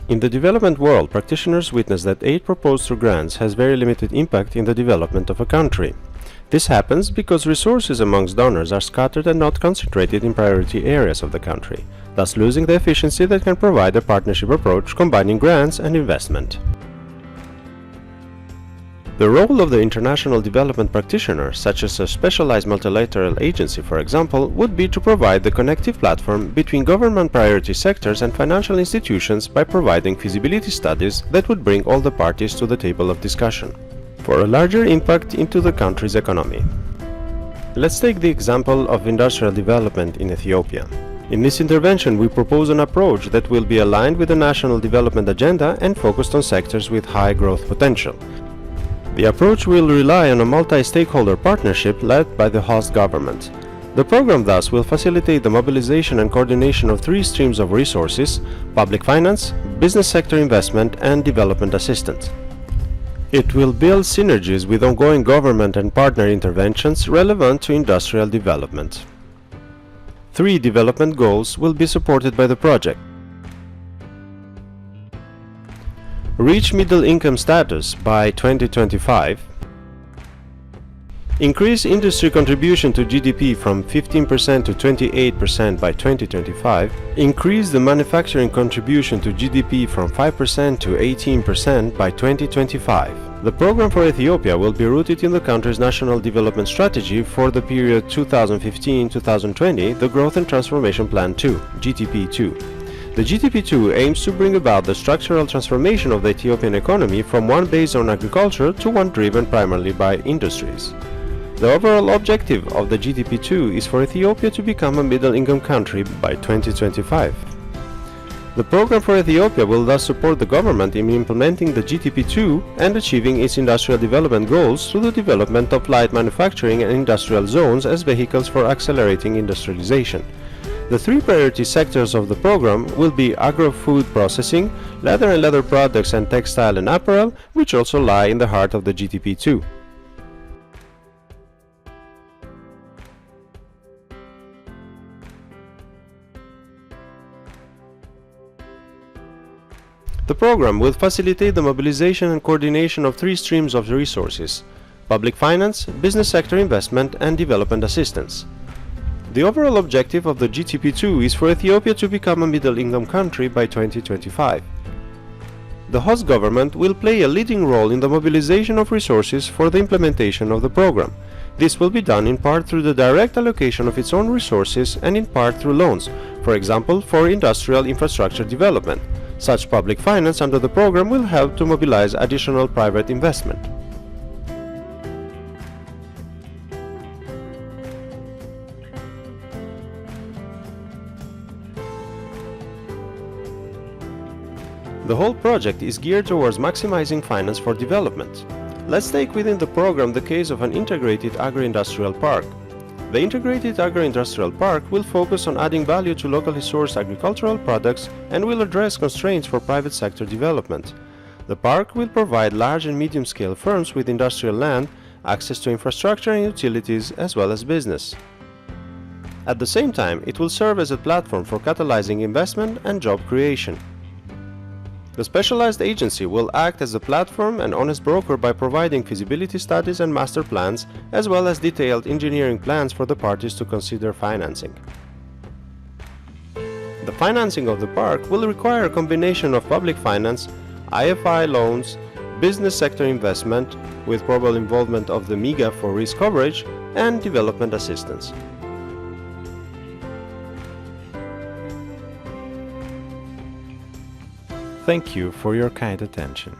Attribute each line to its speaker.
Speaker 1: In the development world, practitioners witness that aid proposed through grants has very limited impact in the development of a country. This happens because resources amongst donors are scattered and not concentrated in priority areas of the country, thus losing the efficiency that can provide a partnership approach combining grants and investment. The role of the international development practitioner, such as a specialized multilateral agency for example, would be to provide the connective platform between government priority sectors and financial institutions by providing feasibility studies that would bring all the parties to the table of discussion, for a larger impact into the country's economy. Let's take the example of industrial development in Ethiopia. In this intervention, we propose an approach that will be aligned with the national development agenda and focused on sectors with high growth potential. The approach will rely on a multi-stakeholder partnership led by the host government. The program thus will facilitate the mobilization and coordination of three streams of resources: public finance, business sector investment, and development assistance. It will build synergies with ongoing government and partner interventions relevant to industrial development. Three development goals will be supported by the project. Reach middle income status by 2025. Increase industry contribution to GDP from 15% to 28% by 2025. Increase the manufacturing contribution to GDP from 5% to 18% by 2025. The program for Ethiopia will be rooted in the country's national development strategy for the period 2015-2020, the Growth and Transformation Plan 2, GTP2. The GTP2 aims to bring about the structural transformation of the Ethiopian economy from one based on agriculture to one driven primarily by industries. The overall objective of the GTP2 is for Ethiopia to become a middle-income country by 2025. The program for Ethiopia will thus support the government in implementing the GTP2 and achieving its industrial development goals through the development of light manufacturing and industrial zones as vehicles for accelerating industrialization. The three priority sectors of the program will be agro-food processing, leather and leather products, and textile and apparel, which also lie in the heart of the GTP2. The program will facilitate the mobilization and coordination of three streams of resources: public finance, business sector investment, and development assistance. The overall objective of the GTP2 is for Ethiopia to become a middle-income country by 2025. The host government will play a leading role in the mobilization of resources for the implementation of the program. This will be done in part through the direct allocation of its own resources and in part through loans, for example for industrial infrastructure development. Such public finance under the program will help to mobilize additional private investment. The whole project is geared towards maximizing finance for development. Let's take within the program the case of an integrated agro-industrial park. The integrated agro-industrial park will focus on adding value to locally sourced agricultural products and will address constraints for private sector development. The park will provide large and medium-scale firms with industrial land, access to infrastructure and utilities, as well as business. At the same time, it will serve as a platform for catalyzing investment and job creation. The specialized agency will act as a platform and honest broker by providing feasibility studies and master plans, as well as detailed engineering plans for the parties to consider financing. The financing of the park will require a combination of public finance, IFI loans, business sector investment, with probable involvement of the MIGA for risk coverage, and development assistance. Thank you for your kind attention.